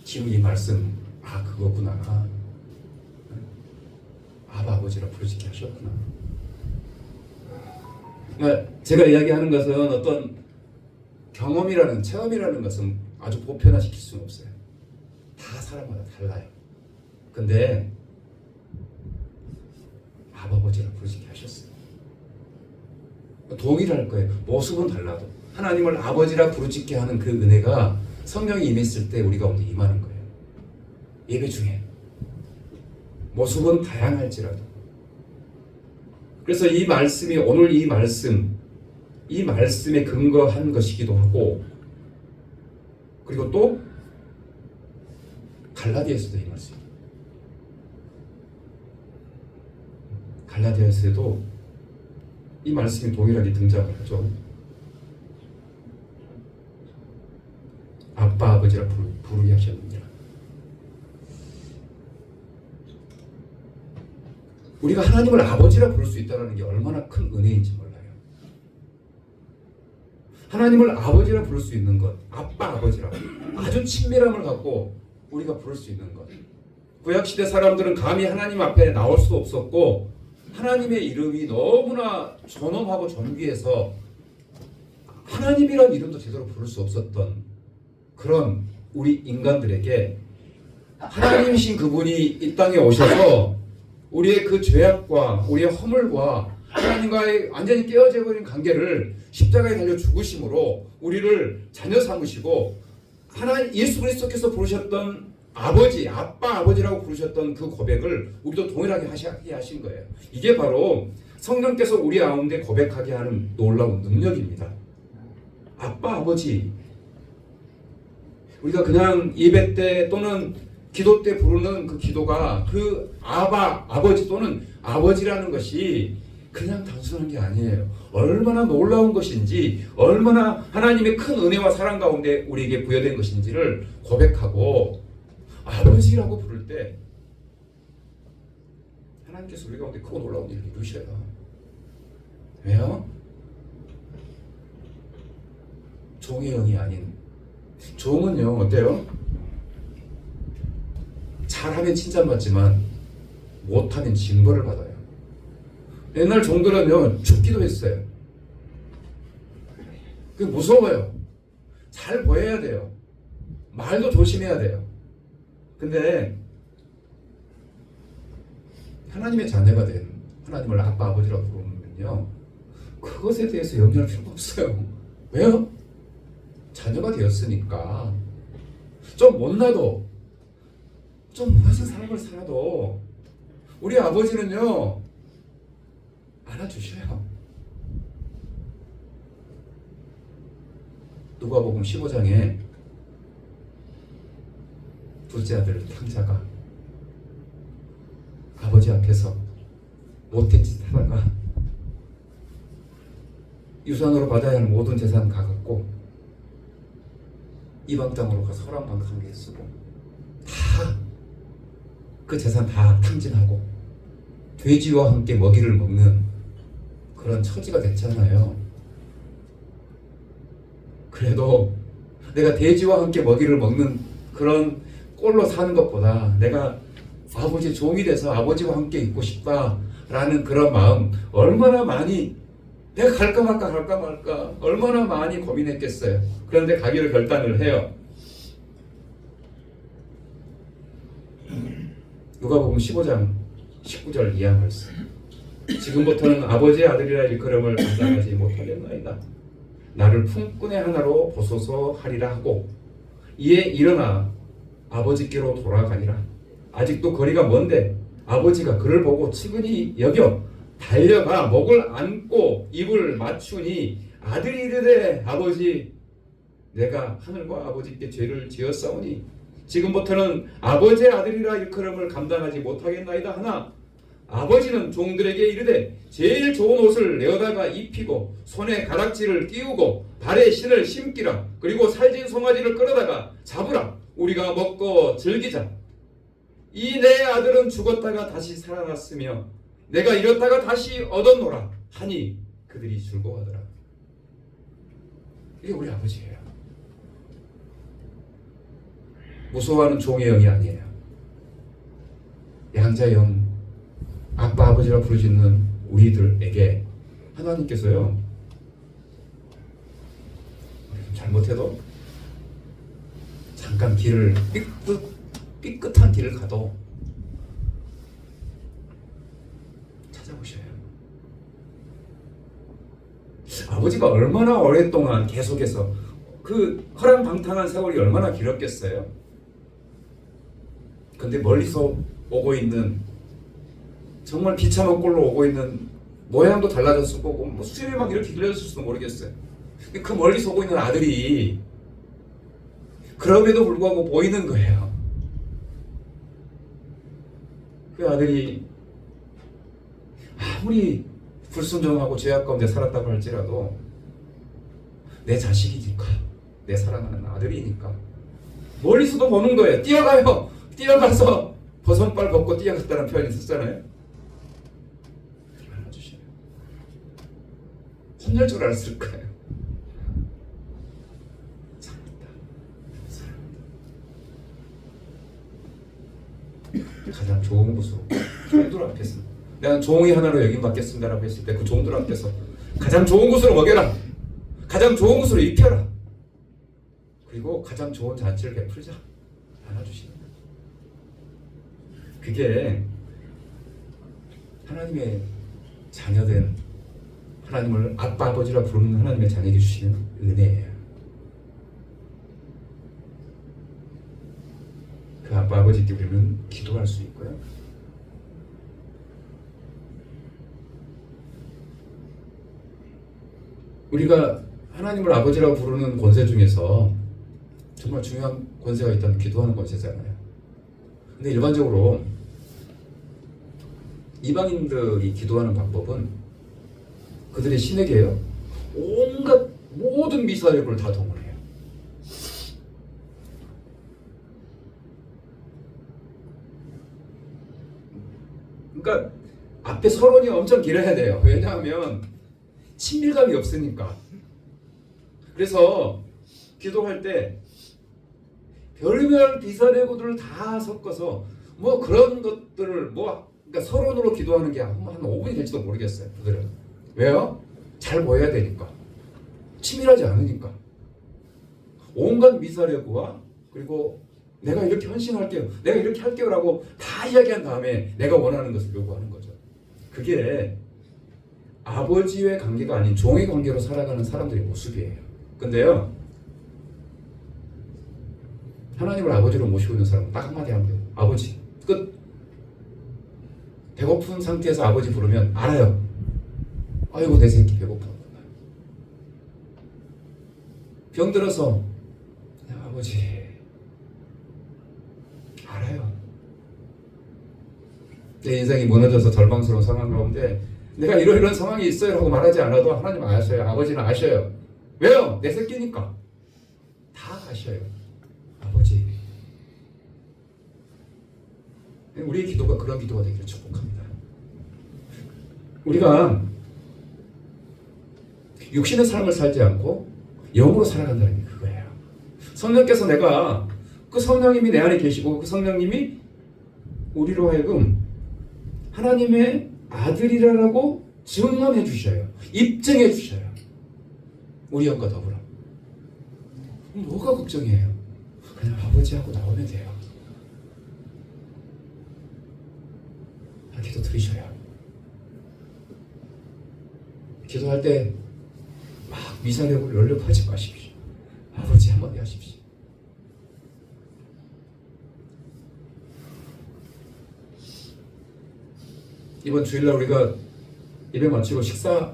지금 이 말씀, 그거구나. 아버지라 부르시게 하셨구나. 그러니까 제가 이야기하는 것은 어떤 체험이라는 것은 아주 보편화시킬 수는 없어요. 다 사람마다 달라요. 근데 아버지라 부르시게 하셨어요. 동일할 거예요. 모습은 달라도 하나님을 아버지라 부르짖게 하는 그 은혜가 성령이 임했을 때 우리 가운데 임하는 거예요. 예배 중에 모습은 다양할지라도. 그래서 이 말씀이 오늘 이 말씀에 근거한 것이기도 하고, 그리고 또 갈라디아서도 이 말씀. 갈라디아서에도 이 말씀이 동일하게 등장을 하죠. 아빠, 아버지라 부르게 하셨느니라. 우리가 하나님을 아버지라 부를 수 있다는 게 얼마나 큰 은혜인지 몰라요. 하나님을 아버지라 부를 수 있는 것, 아빠, 아버지라 아주 친밀함을 갖고 우리가 부를 수 있는 것. 구약시대 사람들은 감히 하나님 앞에 나올 수도 없었고, 하나님의 이름이 너무나 존엄하고 존귀해서 하나님이라는 이름도 제대로 부를 수 없었던 그런 우리 인간들에게 하나님이신 그분이 이 땅에 오셔서 우리의 그 죄악과 우리의 허물과 하나님과의 완전히 깨어져 버린 관계를 십자가에 달려 죽으심으로 우리를 자녀 삼으시고, 하나님 예수 그리스도께서 부르셨던 아버지, 아빠, 아버지라고 부르셨던 그 고백을 우리도 동일하게 하게 하신 거예요. 이게 바로 성령께서 우리 가운데 고백하게 하는 놀라운 능력입니다. 아빠, 아버지. 우리가 그냥 예배 때 또는 기도 때 부르는 그 기도가 그 아버지 또는 아버지라는 것이 그냥 단순한 게 아니에요. 얼마나 놀라운 것인지, 얼마나 하나님의 큰 은혜와 사랑 가운데 우리에게 부여된 것인지를 고백하고 아버지라고 부를 때 하나님께서 우리 가운데 크고 놀라운 일을 이루셔요. 왜요? 종의 영이 아닌, 종은요 어때요? 잘하면 칭찬받지만 못하면 징벌을 받아요. 옛날 종들은요 죽기도 했어요. 그게 무서워요. 잘 보여야 돼요. 말도 조심해야 돼요. 근데 하나님의 자녀가 된, 하나님을 아빠 아버지라고 부르면요 그것에 대해서 염려할 필요가 없어요. 왜요? 자녀가 되었으니까. 좀 못나도, 좀 무너진 삶을 살아도 우리 아버지는요 안아주셔요. 누가복음 15장에 둘째 아들 탕자가 아버지 앞에서 못된 짓 하다가 유산으로 받아야 할 모든 재산 가갖고 이방 땅으로 가서 허랑방탕하게 쓰고 다 그 재산 다 탕진하고 돼지와 함께 먹이를 먹는 그런 처지가 됐잖아요. 그래도 내가 돼지와 함께 먹이를 먹는 그런 꼴로 사는 것보다 내가 아버지 종이 돼서 아버지와 함께 있고 싶다라는 그런 마음, 얼마나 많이 내가 갈까 말까 얼마나 많이 고민했겠어요. 그런데 가기로 결단을 해요. 누가복음 15장 19절 이하 말씀. 지금부터는 아버지의 아들이라 일컬음을 감당하지 못하겠나이다. 나를 품꾼의 하나로 보소서 하리라 하고 이에 일어나 아버지께로 돌아가니라. 아직도 거리가 먼데 아버지가 그를 보고 측은히 여겨 달려가 목을 안고 입을 맞추니 아들이 이르되 아버지 내가 하늘과 아버지께 죄를 지었사오니 지금부터는 아버지의 아들이라 일컬음을 감당하지 못하겠나이다 하나 아버지는 종들에게 이르되 제일 좋은 옷을 내어다가 입히고 손에 가락지를 끼우고 발에 신을 심기라. 그리고 살진 송아지를 끌어다가 잡으라. 우리가 먹고 즐기자. 이 내 아들은 죽었다가 다시 살아났으며 내가 잃었다가 다시 얻었노라 하니 그들이 즐거워하더라. 이게 우리 아버지예요. 무서워하는 종의 영이 아니에요. 양자의 영, 아빠 아버지라 부르시는 우리들에게 하나님께서요 잘못해도 잠깐 길을 삐끗한 길을 가도 찾아오셔요. 아버지가 얼마나 오랫동안 계속해서 그 허랑방탕한 세월이 얼마나 길었겠어요. 근데 멀리서 오고 있는 정말 비참한 꼴로 오고 있는 모양도 달라졌을 거고 뭐 수염이 막 이렇게 길어졌을지도 모르겠어요. 그 멀리서 오고 있는 아들이 그럼에도 불구하고 보이는 거예요. 그 아들이 아무리 불순종하고 죄악 가운데 살았다고 할지라도 내 자식이니까, 내 사랑하는 아들이니까 멀리서도 보는 거예요. 뛰어가요. 뛰어가서 버선발 벗고 뛰어갔다는 표현이 있었잖아요. 알아주시네요. 혼낼 줄 알았을 거예요. 가장 좋은 곳으로 종들 앞에서 내가 종이 하나로 여김받겠습니다라고 했을 때 그 종들 앞에서 가장 좋은 곳으로 먹여라. 가장 좋은 곳으로 입혀라. 그리고 가장 좋은 잔치를 베풀자. 안아주시는 거예요. 그게 하나님의 자녀된, 하나님을 아빠 아버지라 부르는 하나님의 자녀에게 주시는 은혜예요. 그 아빠 아버지께 우리는 기도할 수 있고요. 우리가 하나님을 아버지라고 부르는 권세 중에서 정말 중요한 권세가 있다면 기도하는 권세잖아요. 근데 일반적으로 이방인들이 기도하는 방법은 그들의 신에게요 온갖 모든 미사력을 다 동원해요. 그러니까 앞에 서론이 엄청 길어야 돼요. 왜냐하면 친밀감이 없으니까. 그래서 기도할 때 별별 비사레고들을 다 섞어서 뭐 그런 것들을 뭐 그러니까 서론으로 기도하는 게 한 5분이 될지도 모르겠어요. 그들은 왜요? 잘 보여야 되니까. 치밀하지 않으니까. 온갖 미사레고와 그리고 내가 이렇게 헌신할게요, 내가 이렇게 할게요라고 다 이야기한 다음에 내가 원하는 것을 요구하는 거죠. 그게 아버지의 관계가 아닌 종의 관계로 살아가는 사람들의 모습이에요. 근데요, 하나님을 아버지로 모시고 있는 사람은 딱 한마디 하면 돼요. 아버지. 끝. 배고픈 상태에서 아버지 부르면 알아요. 아이고 내 새끼 배고파. 병들어서 아버지 알아요. 내 인생이 무너져서 절망스러운 상황 가운데 내가 이런 상황이 있어요 라고 말하지 않아도 하나님 아셔요. 아버지는 아셔요. 왜요? 내 새끼니까. 다 아셔요. 아버지. 우리의 기도가 그런 기도가 되기를 축복합니다. 우리가 육신의 삶을 살지 않고 영으로 살아간다는 게 그거예요. 성령께서 내가 그 성령님이 내 안에 계시고 그 성령님이 우리로 하여금 하나님의 아들이라고 증언해 주셔요. 입증해 주셔요. 우리 영과 더불어. 뭐가 걱정이에요? 그냥 아버지하고 나오면 돼요. 기도 드리셔요. 기도할 때 막 미사력을 연력하지 마십시오. 아버지 한마디 하십시오. 이번 주일날 우리가 예배 마치고 식사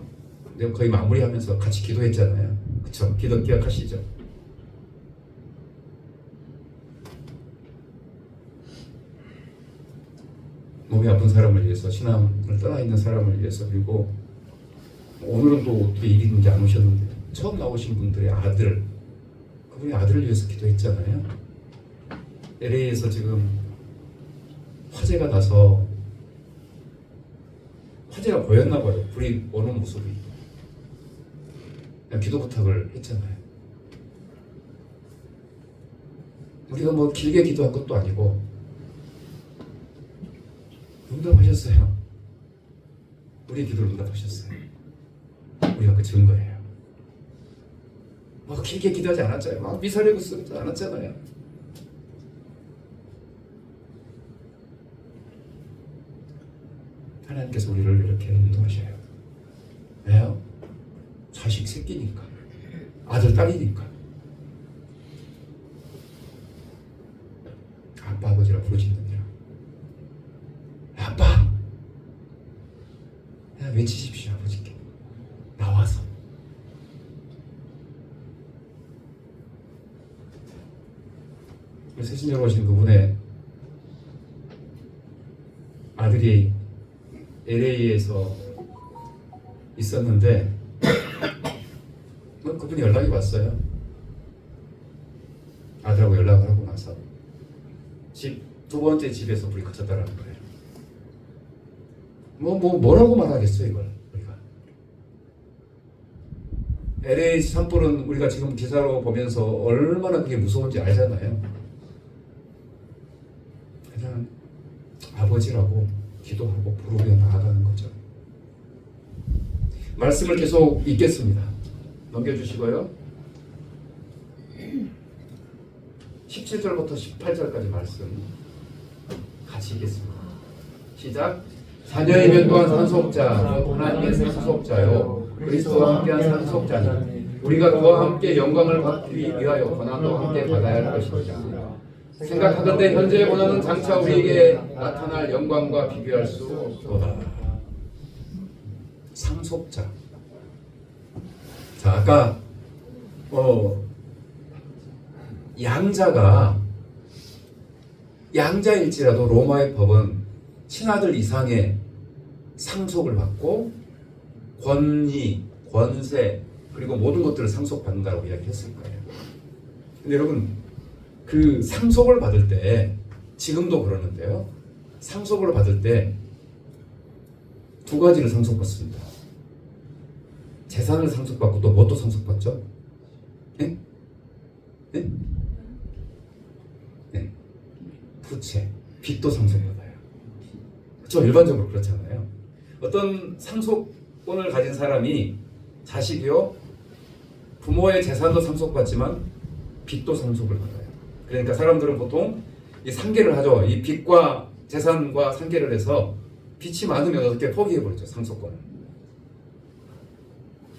거의 마무리하면서 같이 기도했잖아요. 그쵸? 기도 기억하시죠? 몸이 아픈 사람을 위해서, 신앙을 떠나 있는 사람을 위해서, 그리고 오늘은 또 어떻게 일이 있는지 안 오셨는데 처음 나오신 분들의 아들, 그분의 아들을 위해서 기도했잖아요. LA에서 지금 화재가 나서 화재가 보였나 봐요. 불이 오는 모습이. 그냥 기도 부탁을 했잖아요. 우리가 뭐 길게 기도한 것도 아니고 응답하셨어요. 우리의 기도를 응답하셨어요. 우리가 그 증거예요. 막 길게 기도하지 않았잖아요. 막 미사리고 쓰지 않았잖아요. 하나님께서 우리를 이렇게 인도하셔요. 왜요? 자식 새끼니까. 아들 딸이니까. 아빠 아버지라 부르시느니라. 아빠! 그냥 외치십시오. 아버지께. 나와서. 새신자로 오신 그분의 아들이 LA에서 있었는데 그분이 연락이 왔어요. 아들하고 연락을 하고 나서 두 번째 집에서 불이 그쳤다라는 거예요. 뭐라고 말하겠어요, 이걸 우리가. LA 산불은 우리가 지금 기사로 보면서 얼마나 그게 무서운지 알잖아요. 그냥 아버지라고 기도하고 부르며 나아가는 거죠. 말씀을 계속 읽겠습니다. 넘겨주시고요. 17절부터 18절까지 말씀 같이 읽겠습니다. 시작. 자녀이면 또한 상속자, 곧 하나님의 상속자요 그리스도와 함께한 상속자니 우리가 그와 함께 영광을 받기 위하여 고난도 함께 받아야 할 것이다. 생각하건대 현재의 고난은 장차 우리에게 나타날 영광과 비교할 수 없도다. 상속자. 자, 아까 양자가 양자일지라도 로마의 법은 신하들 이상의 상속을 받고 권위, 권세 그리고 모든 것들을 상속받는다고 이야기했을 거예요. 근데 여러분 그 상속을 받을 때 지금도 그러는데요. 상속을 받을 때 두 가지를 상속받습니다. 재산을 상속받고 또 뭣도 상속받죠? 네? 네? 네. 부채, 빚도 상속받아요. 그렇죠? 일반적으로 그렇잖아요. 어떤 상속권을 가진 사람이 자식이요, 부모의 재산도 상속받지만 빚도 상속을 받아요. 그러니까 사람들은 보통 이 상계를 하죠. 이 빚과 재산과 상계를 해서 빚이 많으면 어떻게 포기해버리죠, 상속권을.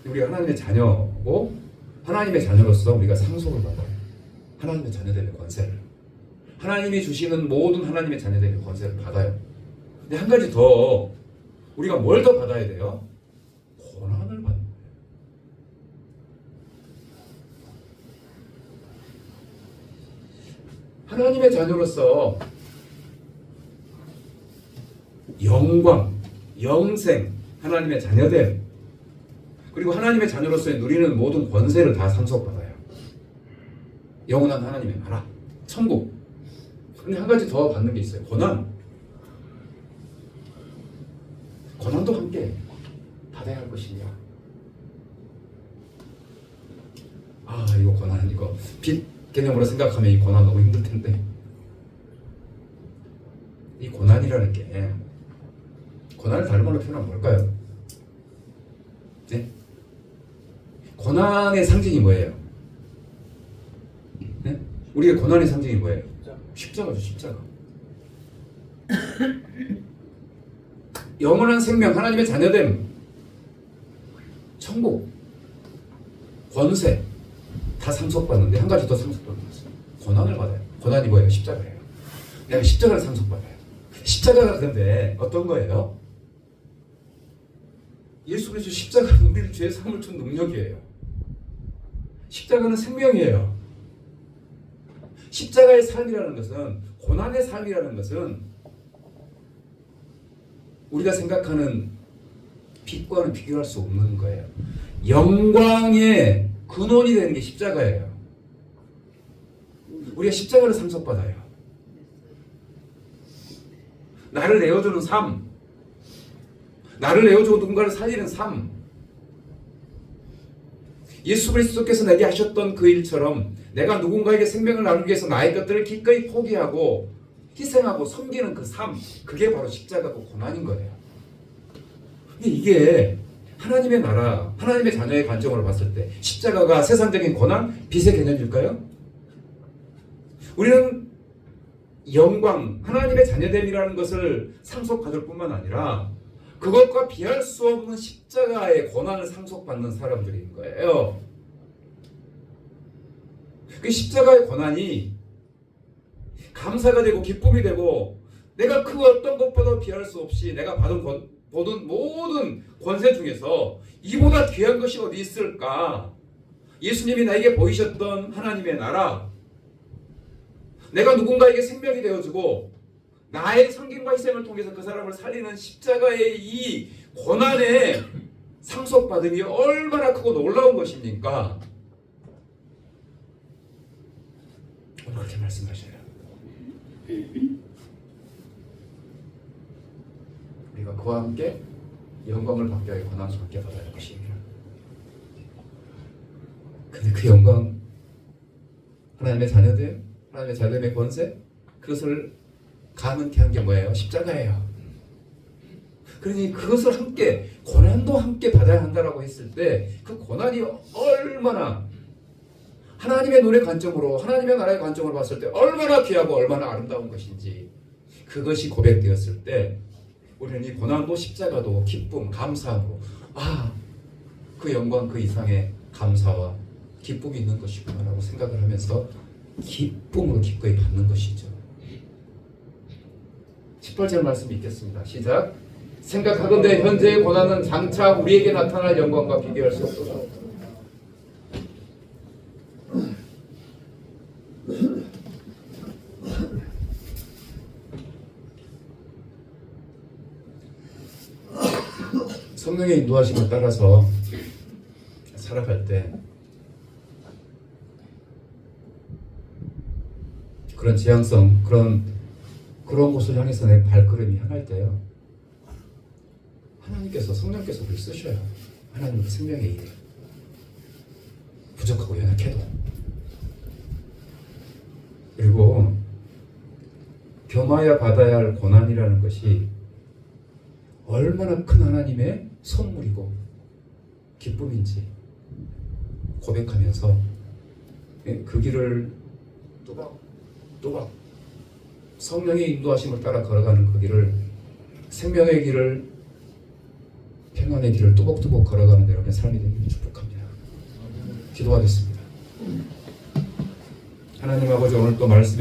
우리가 하나님의 자녀고 하나님의 자녀로서 우리가 상속을 받아요. 하나님의 자녀됨의 권세를. 하나님이 주시는 모든 하나님의 자녀됨의 권세를 받아요. 근데 한 가지 더 우리가 뭘 더 받아야 돼요? 고난을 받는 거예요. 하나님의 자녀로서 영광, 영생, 하나님의 자녀됨, 그리고 하나님의 자녀로서의 누리는 모든 권세를 다 상속받아요. 영원한 하나님의 나라, 천국. 근데 한 가지 더 받는 게 있어요. 고난. 고난도 함께 받아야 할 것이냐. 이거 고난, 이거 빚 개념으로 생각하면 이 고난 너무 힘들 텐데. 이 고난이라는 게, 고난을 다른 말로 표현하면 뭘까요? 네? 고난의 상징이 뭐예요? 네? 우리의 고난의 상징이 뭐예요? 십자가죠, 십자가. 영원한 생명, 하나님의 자녀됨, 천국, 권세 다 상속받는데 한 가지 더 상속받는 것은 고난을 받아요. 고난이 뭐예요? 십자가예요. 내가 십자가를 상속받아요. 십자가가 그런데 어떤 거예요? 예수 그리스도 십자가는 우리를 죄의 사함을 준 능력이에요. 십자가는 생명이에요. 십자가의 삶이라는 것은, 고난의 삶이라는 것은 우리가 생각하는 빛과는 비교할 수 없는 거예요. 영광의 근원이 되는 게 십자가예요. 우리가 십자가를 상속받아요. 나를 내어주는 삶, 나를 내어주고 누군가를 살리는 삶, 예수 그리스도께서 내게 하셨던 그 일처럼 내가 누군가에게 생명을 나누기 위해서 나의 것들을 기꺼이 포기하고 희생하고 섬기는 그 삶, 그게 바로 십자가고 고난인 거예요. 근데 이게 하나님의 나라, 하나님의 자녀의 관점으로 봤을 때 십자가가 세상적인 고난, 빚의 개념일까요? 우리는 영광, 하나님의 자녀됨이라는 것을 상속받을 뿐만 아니라 그것과 비할 수 없는 십자가의 고난을 상속받는 사람들인 거예요. 그 십자가의 고난이 감사가 되고 기쁨이 되고, 내가 그 어떤 것보다 비할 수 없이 내가 받은 모든 권세 중에서 이보다 귀한 것이 어디 있을까? 예수님이 나에게 보이셨던 하나님의 나라, 내가 누군가에게 생명이 되어주고 나의 섬김과 희생을 통해서 그 사람을 살리는 십자가의 이 고난의 상속받음이 얼마나 크고 놀라운 것입니까? 오늘 그렇게 말씀하셔요. 우리가 그와 함께 영광을 받게 하여 고난을 받게 받아야 할 것입니다. 근데 그 영광, 하나님의 자녀됨, 하나님의 자녀됨의 권세, 그것을 가능케 한 게 뭐예요? 십자가예요. 그러니 그것을 함께, 고난도 함께 받아야 한다라고 했을 때 그 고난이 얼마나 하나님의 눈의 관점으로, 하나님의 나라의 관점으로 봤을 때 얼마나 귀하고 얼마나 아름다운 것인지, 그것이 고백되었을 때 우리는 이 고난도 십자가도 기쁨, 감사함으로, 그 영광 그 이상의 감사와 기쁨이 있는 것이구나 라고 생각을 하면서 기쁨으로 기꺼이 받는 것이죠. 18절 말씀 읽겠습니다. 시작. 생각하건대 현재의 고난은 장차 우리에게 나타날 영광과 비교할 수 없도다. 성령의 인도하심을 따라서 살아갈 때 그런 지향성, 그런 곳을 향해서 내 발걸음이 향할 때요, 하나님께서, 성령께서 그걸 쓰셔요. 하나님의 생명의 일에 부족하고 연약해도. 그리고 겸하여 받아야 할 고난이라는 것이 얼마나 큰 하나님의 선물이고 기쁨인지 고백하면서 그 길을 또박 성령의 인도하심을 따라 걸어가는 그 길을, 생명의 길을, 평안의 길을 뚜벅뚜벅 걸어가는 여러분의 삶이 되기를 축복합니다. 기도하겠습니다. 하나님 아버지, 오늘 또 말씀